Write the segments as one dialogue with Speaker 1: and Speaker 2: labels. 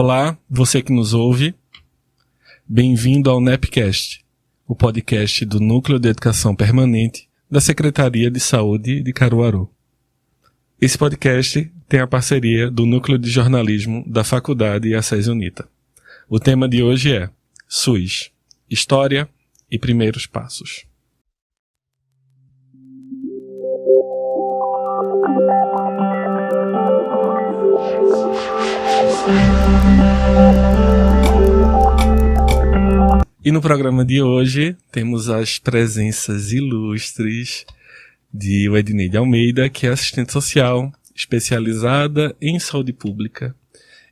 Speaker 1: Olá, você que nos ouve. Bem-vindo ao NEPcast, o podcast do Núcleo de Educação Permanente da Secretaria de Saúde de Caruaru. Esse podcast tem a parceria do Núcleo de Jornalismo da Faculdade Acesi Unita. O tema de hoje é SUS, História e Primeiros Passos. E no programa de hoje temos as presenças ilustres de Ednei de Almeida, que é assistente social especializada em saúde pública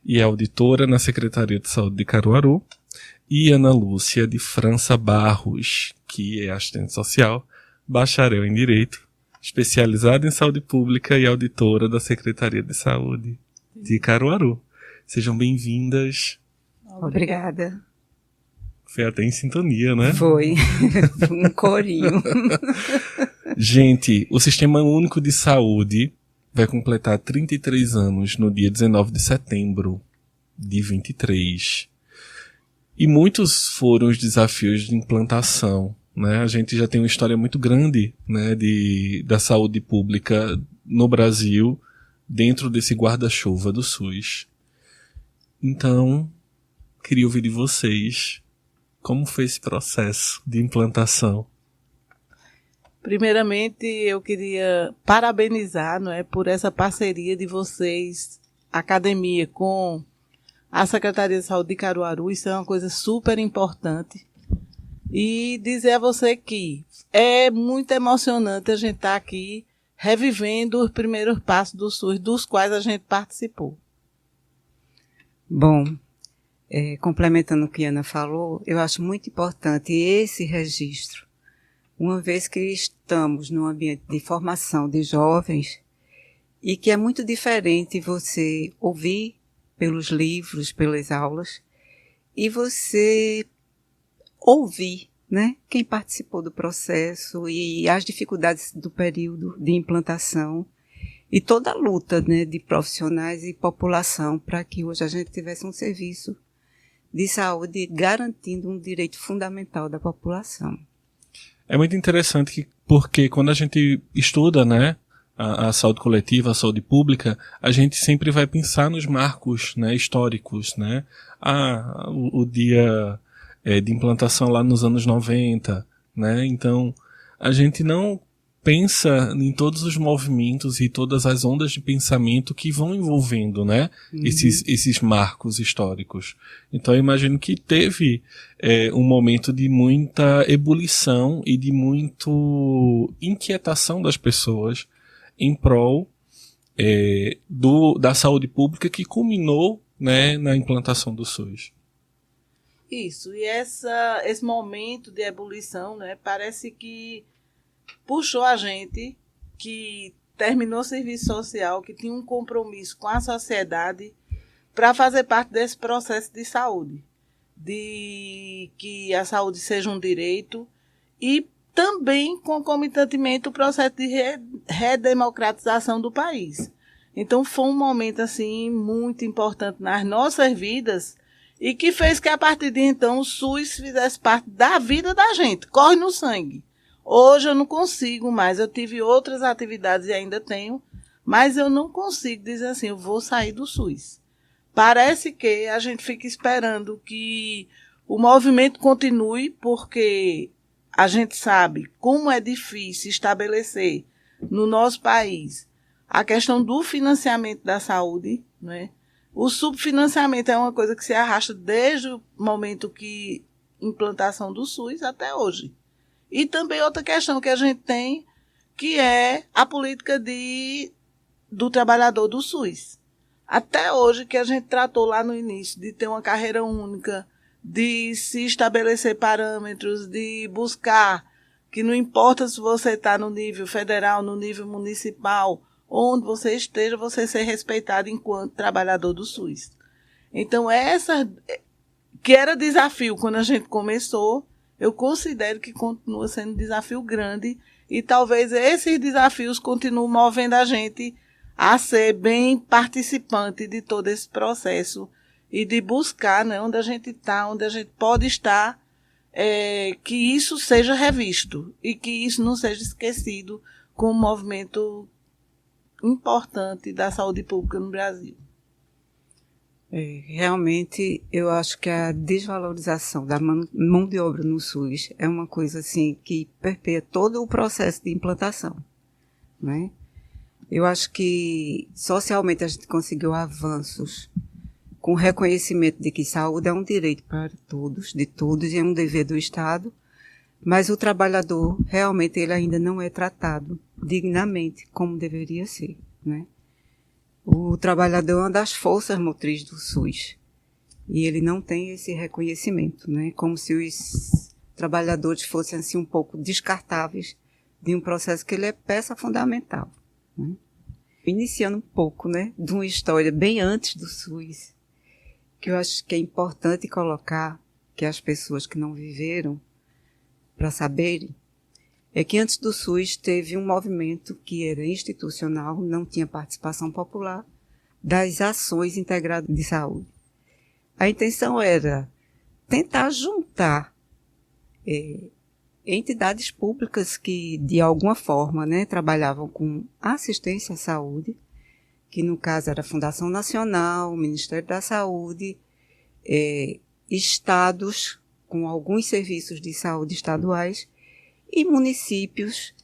Speaker 1: e é auditora na Secretaria de Saúde de Caruaru, e Ana Lúcia de França Barros, que é assistente social, bacharel em Direito, especializada em saúde pública e auditora da Secretaria de Saúde de Caruaru. Sejam bem-vindas.
Speaker 2: Obrigada.
Speaker 1: Foi até em sintonia, né?
Speaker 2: Foi. Um corinho.
Speaker 1: Gente, o Sistema Único de Saúde vai completar 33 anos no dia 19 de setembro de 23. E muitos foram os desafios de implantação, né? A gente já tem uma história muito grande, né, da saúde pública no Brasil, dentro desse guarda-chuva do SUS. Então, queria ouvir de vocês como foi esse processo de implantação.
Speaker 3: Primeiramente, eu queria parabenizar, não é, por essa parceria de vocês, academia, com a Secretaria de Saúde de Caruaru. Isso é uma coisa super importante. E dizer a você que é muito emocionante a gente estar aqui revivendo os primeiros passos do SUS, dos quais a gente participou.
Speaker 2: Bom, complementando o que a Ana falou, eu acho muito importante esse registro, uma vez que estamos num ambiente de formação de jovens e que é muito diferente você ouvir pelos livros, pelas aulas, e você ouvir, né, quem participou do processo e as dificuldades do período de implantação e toda a luta, né, de profissionais e população para que hoje a gente tivesse um serviço de saúde garantindo um direito fundamental da população.
Speaker 1: É muito interessante porque quando a gente estuda, né, a saúde coletiva, a saúde pública, a gente sempre vai pensar nos marcos, né, históricos, né? O dia de implantação lá nos anos 90, né? Então, a gente não pensa em todos os movimentos e todas as ondas de pensamento que vão envolvendo, né, esses marcos históricos. Então eu imagino que teve um momento de muita ebulição e de muita inquietação das pessoas em prol da saúde pública que culminou, né, na implantação do SUS.
Speaker 3: Isso, e esse momento de ebulição, né, parece que puxou a gente que terminou o serviço social, que tinha um compromisso com a sociedade para fazer parte desse processo de saúde, de que a saúde seja um direito e também, concomitantemente, o processo de redemocratização do país. Então, foi um momento assim muito importante nas nossas vidas e que fez que, a partir de então, o SUS fizesse parte da vida da gente, corre no sangue. Hoje eu não consigo mais, eu tive outras atividades e ainda tenho, mas eu não consigo dizer assim, eu vou sair do SUS. Parece que a gente fica esperando que o movimento continue, porque a gente sabe como é difícil estabelecer no nosso país a questão do financiamento da saúde, né? O subfinanciamento é uma coisa que se arrasta desde o momento que implantação do SUS até hoje. E também outra questão que a gente tem, que é a política do trabalhador do SUS. Até hoje, que a gente tratou lá no início, de ter uma carreira única, de se estabelecer parâmetros, de buscar que não importa se você está no nível federal, no nível municipal, onde você esteja, você ser respeitado enquanto trabalhador do SUS. Então, essa que era desafio quando a gente começou, eu considero que continua sendo um desafio grande e talvez esses desafios continuem movendo a gente a ser bem participante de todo esse processo e de buscar, né, onde a gente está, onde a gente pode estar, que isso seja revisto e que isso não seja esquecido como um movimento importante da saúde pública no Brasil.
Speaker 2: Realmente, eu acho que a desvalorização da mão de obra no SUS é uma coisa assim que perpetua todo o processo de implantação, né? Eu acho que socialmente a gente conseguiu avanços com reconhecimento de que saúde é um direito para todos, de todos, e é um dever do Estado, mas o trabalhador realmente ele ainda não é tratado dignamente como deveria ser, né? O trabalhador é uma das forças motrizes do SUS e ele não tem esse reconhecimento, né? Como se os trabalhadores fossem assim um pouco descartáveis de um processo que ele é peça fundamental, né? Iniciando um pouco, né, de uma história bem antes do SUS, que eu acho que é importante colocar, que as pessoas que não viveram para saberem, é que antes do SUS teve um movimento que era institucional, não tinha participação popular, das ações integradas de saúde. A intenção era tentar juntar entidades públicas que, de alguma forma, né, trabalhavam com assistência à saúde, que no caso era a Fundação Nacional, o Ministério da Saúde, estados com alguns serviços de saúde estaduais, e municípios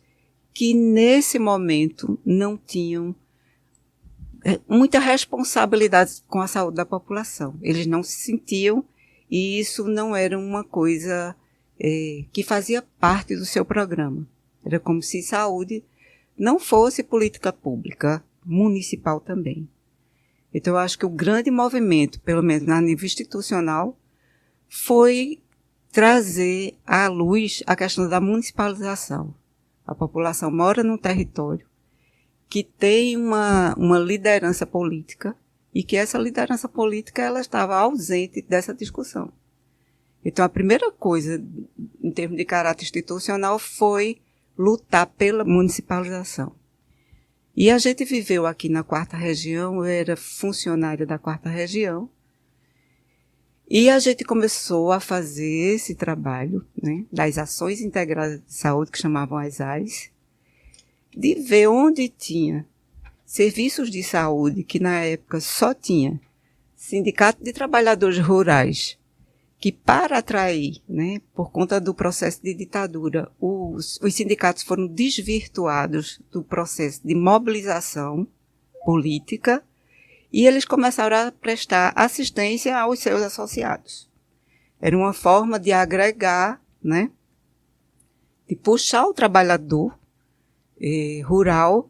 Speaker 2: que, nesse momento, não tinham muita responsabilidade com a saúde da população. Eles não se sentiam, e isso não era uma coisa que fazia parte do seu programa. Era como se saúde não fosse política pública, municipal também. Então, eu acho que o grande movimento, pelo menos na nível institucional, foi trazer à luz a questão da municipalização. A população mora num território que tem uma liderança política e que essa liderança política ela estava ausente dessa discussão. Então, a primeira coisa, em termos de caráter institucional, foi lutar pela municipalização. E a gente viveu aqui na 4ª Região, eu era funcionária da 4ª Região, e a gente começou a fazer esse trabalho, né, das ações integradas de saúde, que chamavam as AIS, de ver onde tinha serviços de saúde, que na época só tinha sindicato de trabalhadores rurais, que para atrair, né, por conta do processo de ditadura, os sindicatos foram desvirtuados do processo de mobilização política, e eles começaram a prestar assistência aos seus associados. Era uma forma de agregar, né, de puxar o trabalhador rural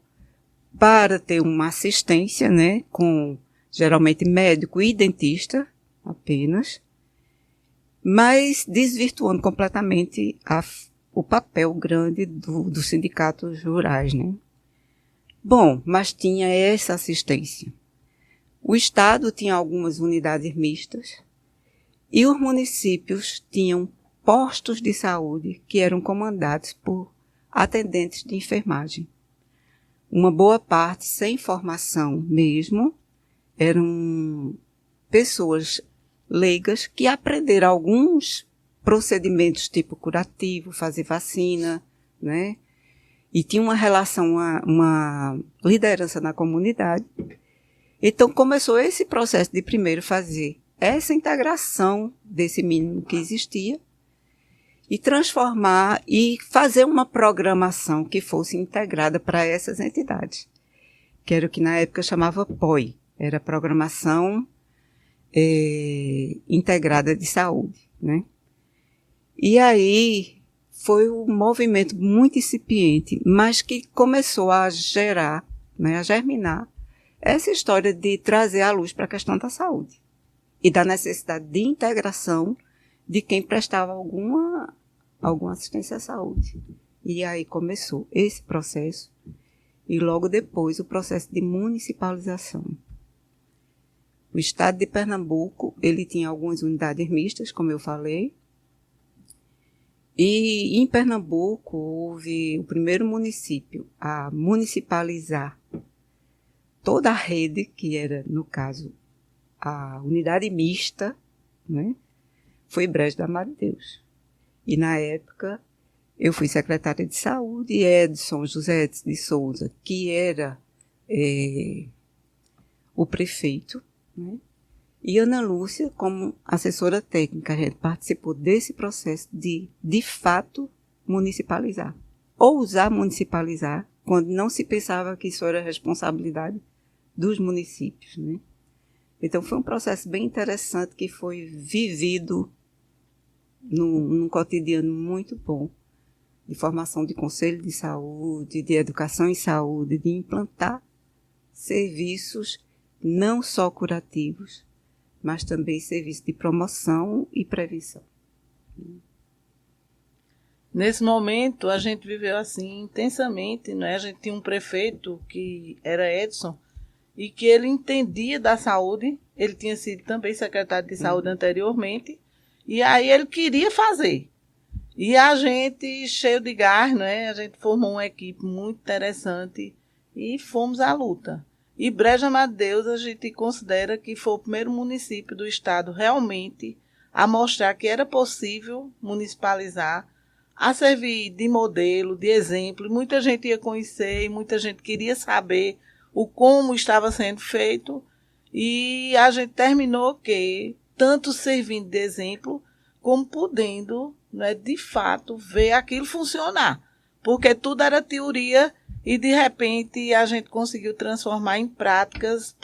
Speaker 2: para ter uma assistência, né, com geralmente médico e dentista apenas, mas desvirtuando completamente o papel grande dos sindicatos rurais, né. Bom, mas tinha essa assistência. O Estado tinha algumas unidades mistas e os municípios tinham postos de saúde que eram comandados por atendentes de enfermagem. Uma boa parte sem formação mesmo, eram pessoas leigas que aprenderam alguns procedimentos tipo curativo, fazer vacina, né? E tinha uma relação, uma liderança na comunidade. Então, começou esse processo de primeiro fazer essa integração desse mínimo que existia e transformar e fazer uma programação que fosse integrada para essas entidades, que era o que na época chamava POI, era Programação Integrada de Saúde, né? E aí foi um movimento muito incipiente, mas que começou a gerar, né, a germinar, essa história de trazer à luz para a questão da saúde e da necessidade de integração de quem prestava alguma assistência à saúde. E aí começou esse processo e logo depois o processo de municipalização. O estado de Pernambuco, ele tinha algumas unidades mistas, como eu falei, e em Pernambuco houve o primeiro município a municipalizar toda a rede, que era, no caso, a unidade mista, né, foi Brejo da Madre Deus. E na época eu fui secretária de saúde e Edson José de Souza, que era o prefeito, né, e Ana Lúcia como assessora técnica. A gente participou desse processo de fato, municipalizar. Ousar municipalizar quando não se pensava que isso era responsabilidade dos municípios, né? Então foi um processo bem interessante que foi vivido num cotidiano muito bom, de formação de conselho de saúde, de educação em saúde, de implantar serviços não só curativos, mas também serviços de promoção e prevenção.
Speaker 3: Nesse momento, a gente viveu assim intensamente, né? A gente tinha um prefeito que era Edson, e que ele entendia da saúde, ele tinha sido também secretário de saúde anteriormente, e aí ele queria fazer. E a gente, cheio de gás, né? A gente formou uma equipe muito interessante e fomos à luta. E Brejo da Madre Deus, a gente considera que foi o primeiro município do estado realmente a mostrar que era possível municipalizar, a servir de modelo, de exemplo. Muita gente ia conhecer e muita gente queria saber o como estava sendo feito. E a gente terminou que, tanto servindo de exemplo, como podendo, né, de fato, ver aquilo funcionar. Porque tudo era teoria e, de repente, a gente conseguiu transformar em práticas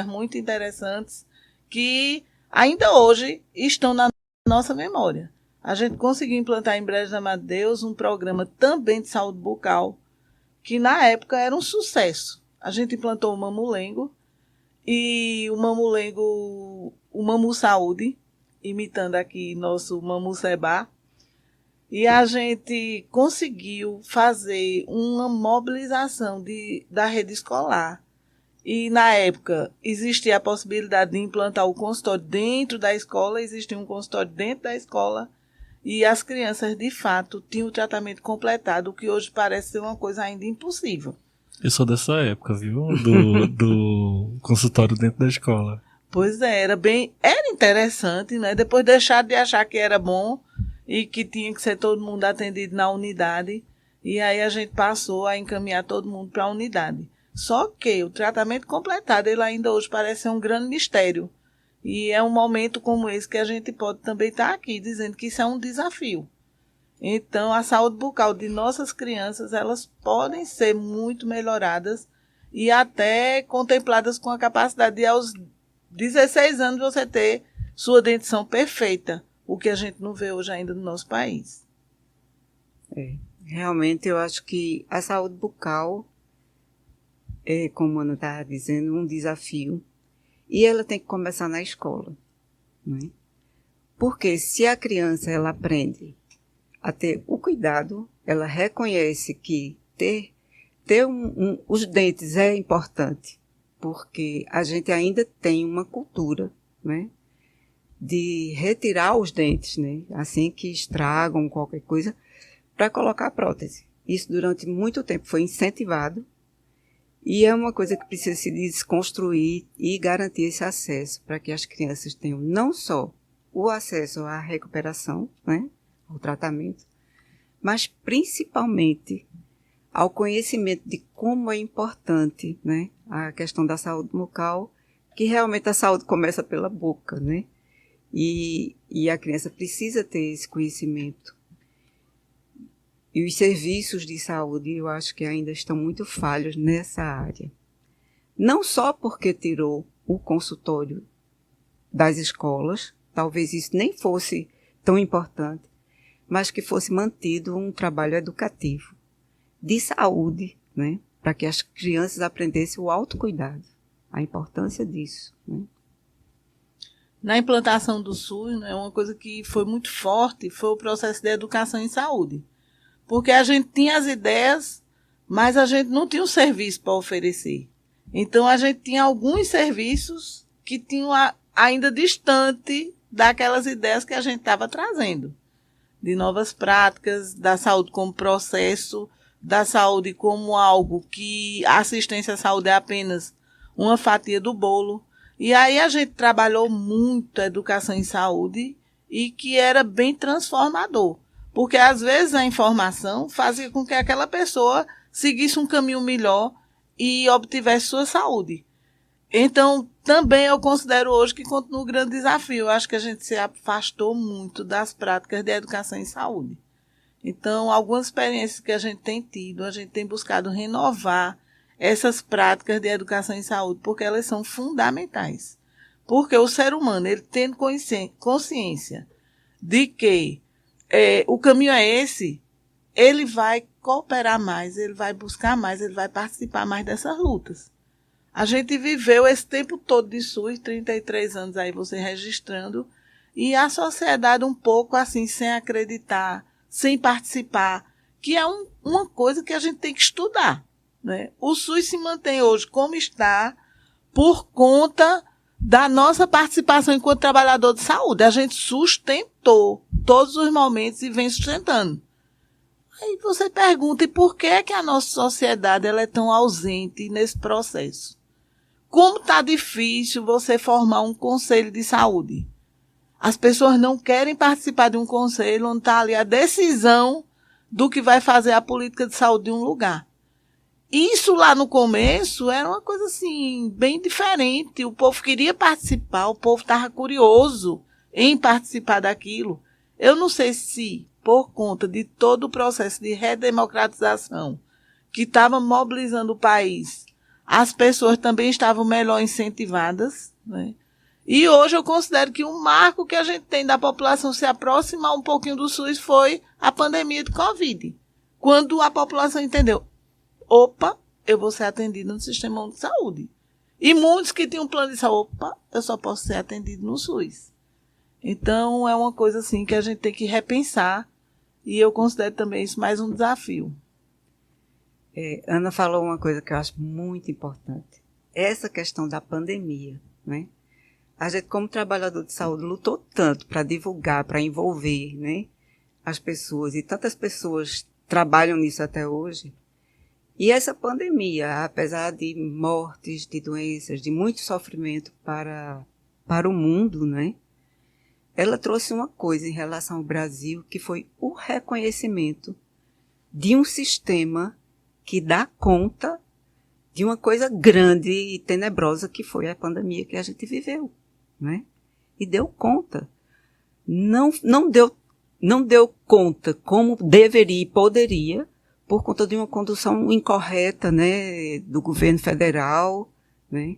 Speaker 3: muito interessantes que ainda hoje estão na nossa memória. A gente conseguiu implantar em Brejo da Madre Deus um programa também de saúde bucal, que na época era um sucesso. A gente implantou o Mamulengo, e o Mamulengo, o Mamu Saúde, imitando aqui nosso Mamu Seba, e a gente conseguiu fazer uma mobilização da rede escolar. E na época existia a possibilidade de implantar o consultório dentro da escola, existia um consultório dentro da escola, e as crianças, de fato, tinham o tratamento completado, o que hoje parece ser uma coisa ainda impossível.
Speaker 1: Eu sou dessa época, viu? Do consultório dentro da escola.
Speaker 3: Pois é, era interessante, né? Depois deixar de achar que era bom e que tinha que ser todo mundo atendido na unidade, e aí a gente passou a encaminhar todo mundo para a unidade. Só que o tratamento completado, ele ainda hoje parece ser um grande mistério. E é um momento como esse que a gente pode também estar aqui, dizendo que isso é um desafio. Então, a saúde bucal de nossas crianças, elas podem ser muito melhoradas e até contempladas com a capacidade de, aos 16 anos, você ter sua dentição perfeita, o que a gente não vê hoje ainda no nosso país.
Speaker 2: Realmente, eu acho que a saúde bucal é, como a Ana estava dizendo, um desafio. E ela tem que começar na escola, né? Porque se a criança ela aprende a ter o cuidado, ela reconhece que ter os dentes é importante, porque a gente ainda tem uma cultura, né, de retirar os dentes, né, assim que estragam qualquer coisa, para colocar prótese. Isso durante muito tempo foi incentivado. E é uma coisa que precisa se desconstruir e garantir esse acesso para que as crianças tenham não só o acesso à recuperação, né, ao tratamento, mas principalmente ao conhecimento de como é importante, né, a questão da saúde bucal, que realmente a saúde começa pela boca, né, e a criança precisa ter esse conhecimento. E os serviços de saúde, eu acho que ainda estão muito falhos nessa área. Não só porque tirou o consultório das escolas, talvez isso nem fosse tão importante, mas que fosse mantido um trabalho educativo de saúde, né, para que as crianças aprendessem o autocuidado, a importância disso, né.
Speaker 3: Na implantação do SUS, né, uma coisa que foi muito forte foi o processo de educação em saúde. Porque a gente tinha as ideias, mas a gente não tinha um serviço para oferecer. Então, a gente tinha alguns serviços que tinham ainda distante daquelas ideias que a gente estava trazendo. De novas práticas, da saúde como processo, da saúde como algo que a assistência à saúde é apenas uma fatia do bolo. E aí a gente trabalhou muito a educação em saúde e que era bem transformador. Porque às vezes a informação fazia com que aquela pessoa seguisse um caminho melhor e obtivesse sua saúde. Então, também eu considero hoje que continua um grande desafio. Eu acho que a gente se afastou muito das práticas de educação em saúde. Então, algumas experiências que a gente tem tido, a gente tem buscado renovar essas práticas de educação em saúde, porque elas são fundamentais. Porque o ser humano, ele tendo consciência de que o caminho é esse, ele vai cooperar mais, ele vai buscar mais, ele vai participar mais dessas lutas. A gente viveu esse tempo todo de SUS, 33 anos aí você registrando, e a sociedade um pouco assim, sem acreditar, sem participar, que é uma coisa que a gente tem que estudar, né? O SUS se mantém hoje como está por conta da nossa participação enquanto trabalhador de saúde. A gente sustentou todos os momentos e vem sustentando. Aí você pergunta, e por que é que a nossa sociedade ela é tão ausente nesse processo? Como está difícil você formar um conselho de saúde? As pessoas não querem participar de um conselho onde está ali a decisão do que vai fazer a política de saúde de um lugar. Isso lá no começo era uma coisa assim, bem diferente. O povo queria participar, o povo estava curioso em participar daquilo. Eu não sei se, por conta de todo o processo de redemocratização que estava mobilizando o país, as pessoas também estavam melhor incentivadas, né? E hoje eu considero que um marco que a gente tem da população se aproximar um pouquinho do SUS foi a pandemia de Covid. Quando a população entendeu, opa, eu vou ser atendido no sistema de saúde. E muitos que tinham um plano de saúde, opa, eu só posso ser atendido no SUS. Então é uma coisa assim que a gente tem que repensar e eu considero também isso mais um desafio.
Speaker 2: Ana falou uma coisa que eu acho muito importante. Essa questão da pandemia, né? A gente, como trabalhador de saúde, lutou tanto para divulgar, para envolver, né, as pessoas. E tantas pessoas trabalham nisso até hoje. E essa pandemia, apesar de mortes, de doenças, de muito sofrimento para o mundo, né, ela trouxe uma coisa em relação ao Brasil, que foi o reconhecimento de um sistema que dá conta de uma coisa grande e tenebrosa que foi a pandemia que a gente viveu, né? E deu conta. Não deu conta como deveria e poderia, por conta de uma condução incorreta, né, do governo federal, né,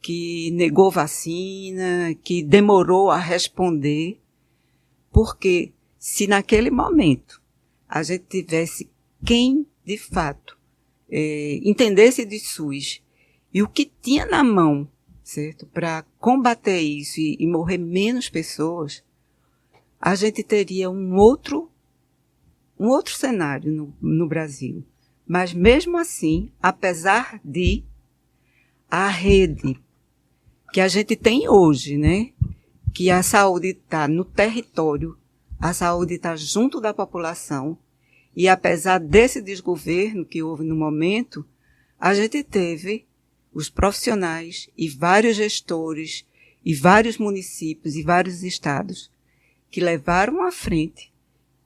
Speaker 2: que negou vacina, que demorou a responder, porque se naquele momento a gente tivesse quem, de fato, entendesse de SUS e o que tinha na mão, certo, para combater isso e morrer menos pessoas, a gente teria um outro cenário no Brasil. Mas mesmo assim, apesar de a rede que a gente tem hoje, né, que a saúde está no território, a saúde está junto da população, e apesar desse desgoverno que houve no momento, a gente teve os profissionais e vários gestores e vários municípios e vários estados que levaram à frente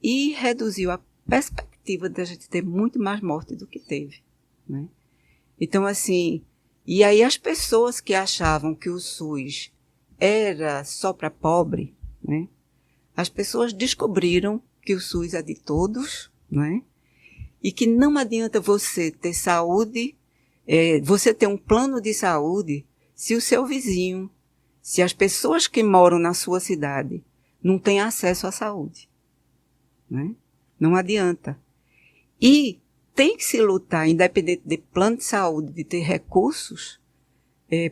Speaker 2: e reduziu a perspectiva de a gente ter muito mais morte do que teve, né? Então, assim, e aí as pessoas que achavam que o SUS era só para pobre, né? As pessoas descobriram que o SUS é de todos, né? E que não adianta você ter saúde, você ter um plano de saúde, se o seu vizinho, se as pessoas que moram na sua cidade não têm acesso à saúde, né? Não adianta. E tem que se lutar, independente de plano de saúde, de ter recursos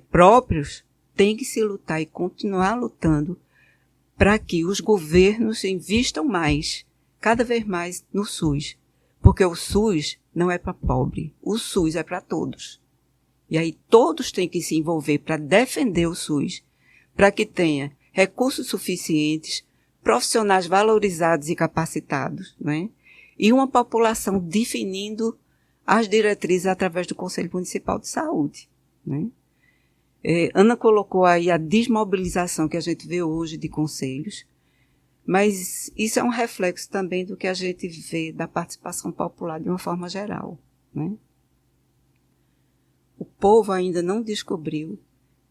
Speaker 2: próprios, tem que se lutar e continuar lutando para que os governos investam mais, cada vez mais, no SUS. Porque o SUS não é para pobre, o SUS é para todos. E aí todos têm que se envolver para defender o SUS, para que tenha recursos suficientes, profissionais valorizados e capacitados, né? E uma população definindo as diretrizes através do Conselho Municipal de Saúde, né? Ana colocou aí a desmobilização que a gente vê hoje de conselhos, mas isso é um reflexo também do que a gente vê da participação popular de uma forma geral, né? O povo ainda não descobriu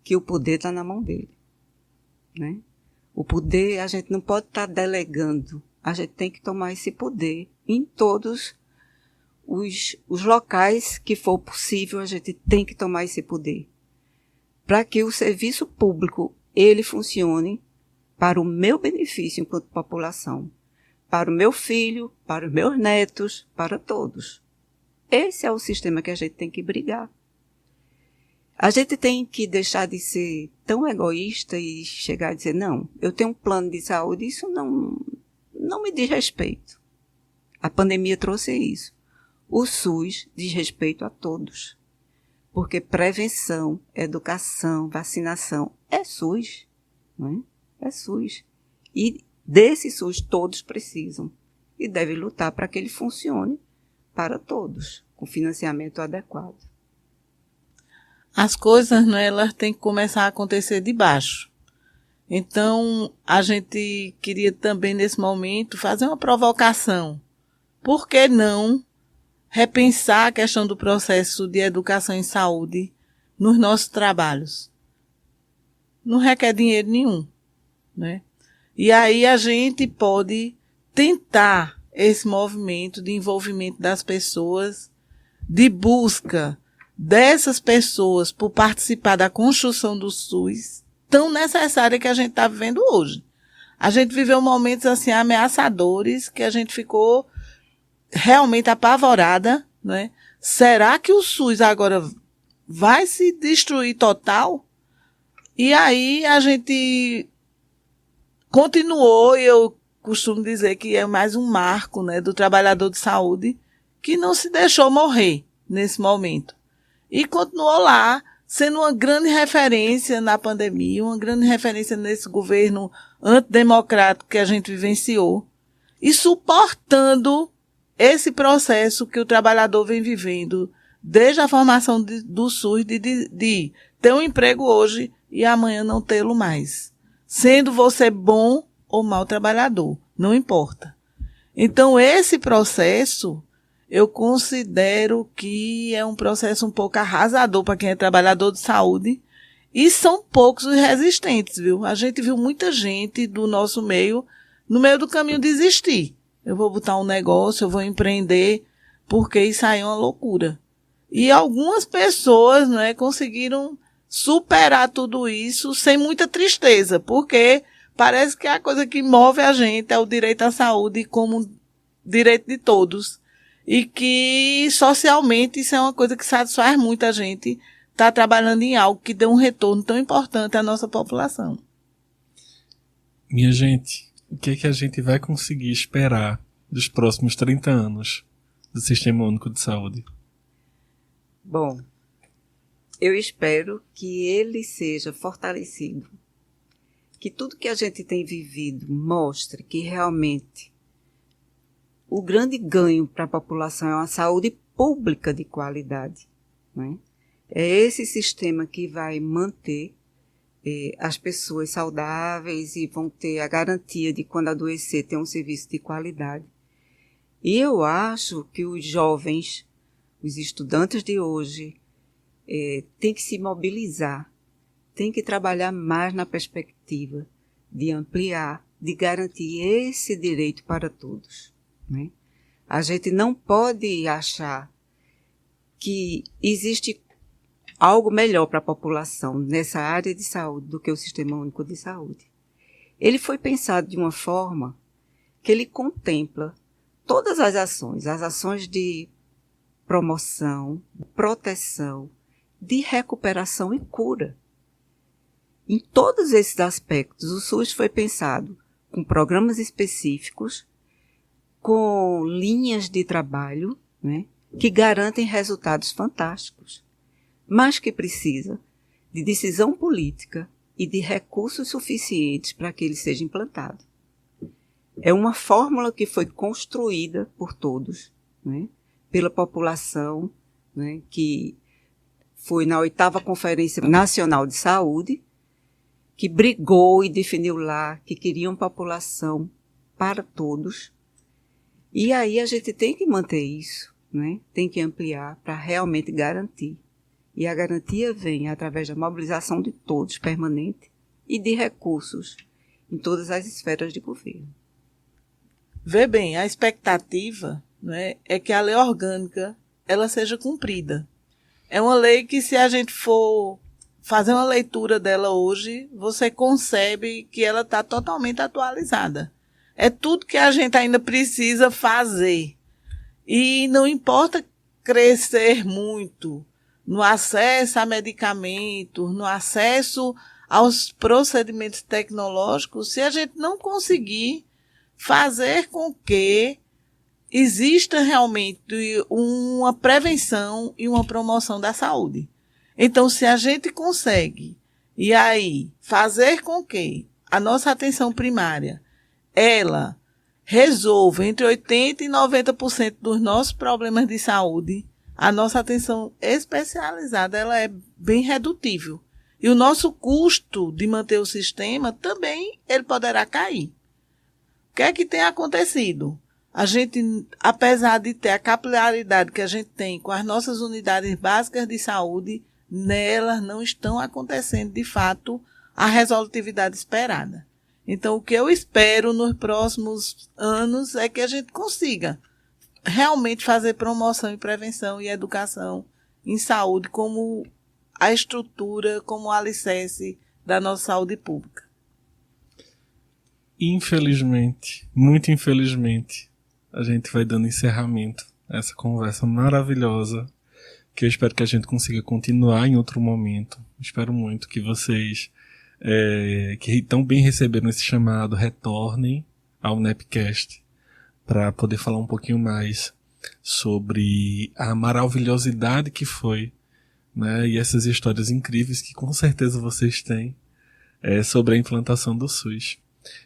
Speaker 2: que o poder está na mão dele, né? O poder a gente não pode estar delegando, a gente tem que tomar esse poder em todos os locais que for possível, a gente tem que tomar esse poder para que o serviço público ele funcione para o meu benefício enquanto população, para o meu filho, para os meus netos, para todos. Esse é o sistema que a gente tem que brigar. A gente tem que deixar de ser tão egoísta e chegar a dizer, não, eu tenho um plano de saúde, isso não me diz respeito. A pandemia trouxe isso. O SUS diz respeito a todos. Porque prevenção, educação, vacinação é SUS, não é? É SUS. E desse SUS todos precisam. E devem lutar para que ele funcione para todos, com financiamento adequado.
Speaker 3: As coisas, né, elas têm que começar a acontecer de baixo. Então, a gente queria também, nesse momento, fazer uma provocação. Por que não repensar a questão do processo de educação em saúde nos nossos trabalhos? Não requer dinheiro nenhum, né? E aí a gente pode tentar esse movimento de envolvimento das pessoas, de busca dessas pessoas por participar da construção do SUS, tão necessária que a gente está vivendo hoje. A gente viveu momentos assim ameaçadores que a gente ficou realmente apavorada, né? Será que o SUS agora vai se destruir total? E aí a gente continuou, e eu costumo dizer que é mais um marco, né, do trabalhador de saúde que não se deixou morrer nesse momento. E continuou lá, sendo uma grande referência na pandemia, uma grande referência nesse governo antidemocrático que a gente vivenciou, e suportando esse processo que o trabalhador vem vivendo desde a formação do SUS, de ter um emprego hoje e amanhã não tê-lo mais. Sendo você bom ou mau trabalhador, não importa. Então, esse processo, eu considero que é um processo um pouco arrasador para quem é trabalhador de saúde, e são poucos os resistentes, viu? A gente viu muita gente do nosso meio, no meio do caminho, desistir. Eu vou botar um negócio, eu vou empreender, porque isso aí é uma loucura. E algumas pessoas, né, conseguiram superar tudo isso sem muita tristeza, porque parece que a coisa que move a gente é o direito à saúde como direito de todos. E que socialmente isso é uma coisa que satisfaz muita gente estar trabalhando em algo que dê um retorno tão importante à nossa população.
Speaker 1: Minha gente, o que é que a gente vai conseguir esperar dos próximos 30 anos do Sistema Único de Saúde?
Speaker 2: Bom, eu espero que ele seja fortalecido, que tudo que a gente tem vivido mostre que realmente o grande ganho para a população é uma saúde pública de qualidade, né? É esse sistema que vai manter as pessoas saudáveis e vão ter a garantia de, quando adoecer, ter um serviço de qualidade. E eu acho que os jovens, os estudantes de hoje, têm que se mobilizar, têm que trabalhar mais na perspectiva de ampliar, de garantir esse direito para todos, né? A gente não pode achar que existe algo melhor para a população nessa área de saúde do que o Sistema Único de Saúde. Ele foi pensado de uma forma que ele contempla todas as ações de promoção, proteção, de recuperação e cura. Em todos esses aspectos, o SUS foi pensado com programas específicos, com linhas de trabalho, né, que garantem resultados fantásticos, mas que precisa de decisão política e de recursos suficientes para que ele seja implantado. É uma fórmula que foi construída por todos, né, pela população, né, que foi na 8ª Conferência Nacional de Saúde, que brigou e definiu lá que queriam população para todos. E aí a gente tem que manter isso, né? Tem que ampliar para realmente garantir. E a garantia vem através da mobilização de todos, permanente, e de recursos em todas as esferas de governo.
Speaker 3: Vê bem, a expectativa, né, é que a lei orgânica ela seja cumprida. É uma lei que, se a gente for fazer uma leitura dela hoje, você concebe que ela está totalmente atualizada. É tudo que a gente ainda precisa fazer. E não importa crescer muito no acesso a medicamentos, no acesso aos procedimentos tecnológicos, se a gente não conseguir fazer com que exista realmente uma prevenção e uma promoção da saúde. Então, se a gente consegue, e aí, fazer com que a nossa atenção primária, ela resolva entre 80% e 90% dos nossos problemas de saúde, a nossa atenção especializada ela é bem redutível. E o nosso custo de manter o sistema também ele poderá cair. O que é que tem acontecido? A gente, apesar de ter a capilaridade que a gente tem com as nossas unidades básicas de saúde, nelas não estão acontecendo, de fato, a resolutividade esperada. Então, o que eu espero nos próximos anos é que a gente consiga realmente fazer promoção e prevenção e educação em saúde como a estrutura, como o alicerce da nossa saúde pública.
Speaker 1: Infelizmente, muito infelizmente, a gente vai dando encerramento a essa conversa maravilhosa, que eu espero que a gente consiga continuar em outro momento. Espero muito que vocês, que tão bem receberam esse chamado, retornem ao Nepcast para poder falar um pouquinho mais sobre a maravilhosidade que foi, né, e essas histórias incríveis que com certeza vocês têm sobre a implantação do SUS.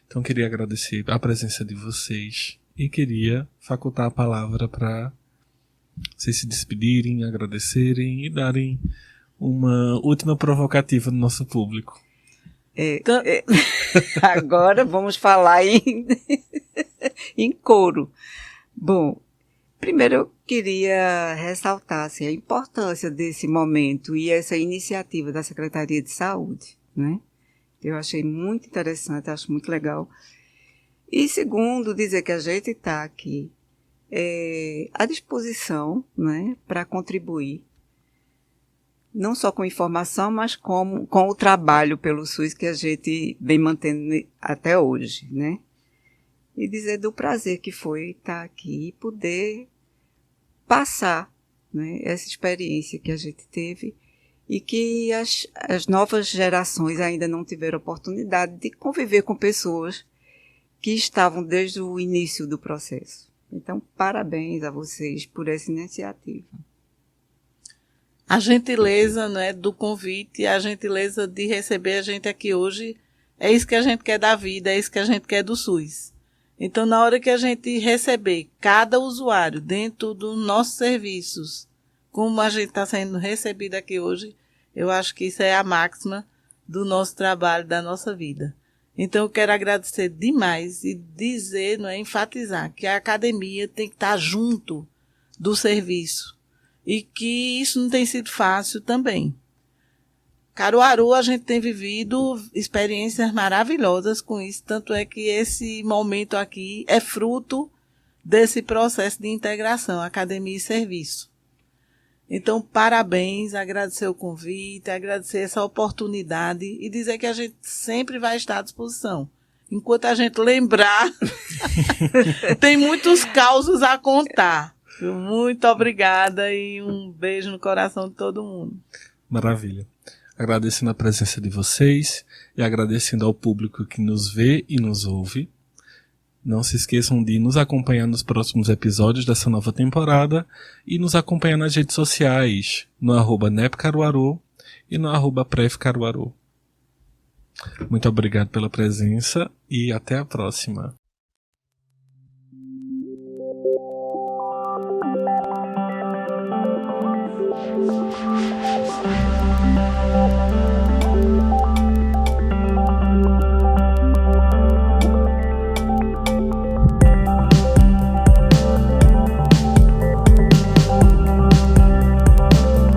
Speaker 1: Então queria agradecer a presença de vocês e queria facultar a palavra para vocês se despedirem, agradecerem e darem uma última provocativa no nosso público.
Speaker 2: Agora vamos falar em coro. Bom, primeiro eu queria ressaltar assim, a importância desse momento e essa iniciativa da Secretaria de Saúde, né? Eu achei muito interessante, acho muito legal. E segundo, dizer que a gente está aqui à disposição, né, para contribuir, não só com informação, mas com o trabalho pelo SUS que a gente vem mantendo até hoje, né? E dizer do prazer que foi estar aqui e poder passar, né, essa experiência que a gente teve e que as novas gerações ainda não tiveram oportunidade de conviver com pessoas que estavam desde o início do processo. Então, parabéns a vocês por essa iniciativa.
Speaker 3: A gentileza, né, do convite, a gentileza de receber a gente aqui hoje, é isso que a gente quer da vida, é isso que a gente quer do SUS. Então, na hora que a gente receber cada usuário dentro dos nossos serviços, como a gente está sendo recebido aqui hoje, eu acho que isso é a máxima do nosso trabalho, da nossa vida. Então, eu quero agradecer demais e dizer, não é, enfatizar que a academia tem que estar junto do serviço e que isso não tem sido fácil também. Caruaru, a gente tem vivido experiências maravilhosas com isso, tanto é que esse momento aqui é fruto desse processo de integração, academia e serviço. Então, parabéns, agradecer o convite, agradecer essa oportunidade e dizer que a gente sempre vai estar à disposição. Enquanto a gente lembrar, tem muitos causos a contar. Muito obrigada e um beijo no coração de todo mundo.
Speaker 1: Maravilha. Agradecendo a presença de vocês e agradecendo ao público que nos vê e nos ouve. Não se esqueçam de nos acompanhar nos próximos episódios dessa nova temporada e nos acompanhar nas redes sociais, no @nepcaruaru e no @prefcaruaru. Muito obrigado pela presença e até a próxima.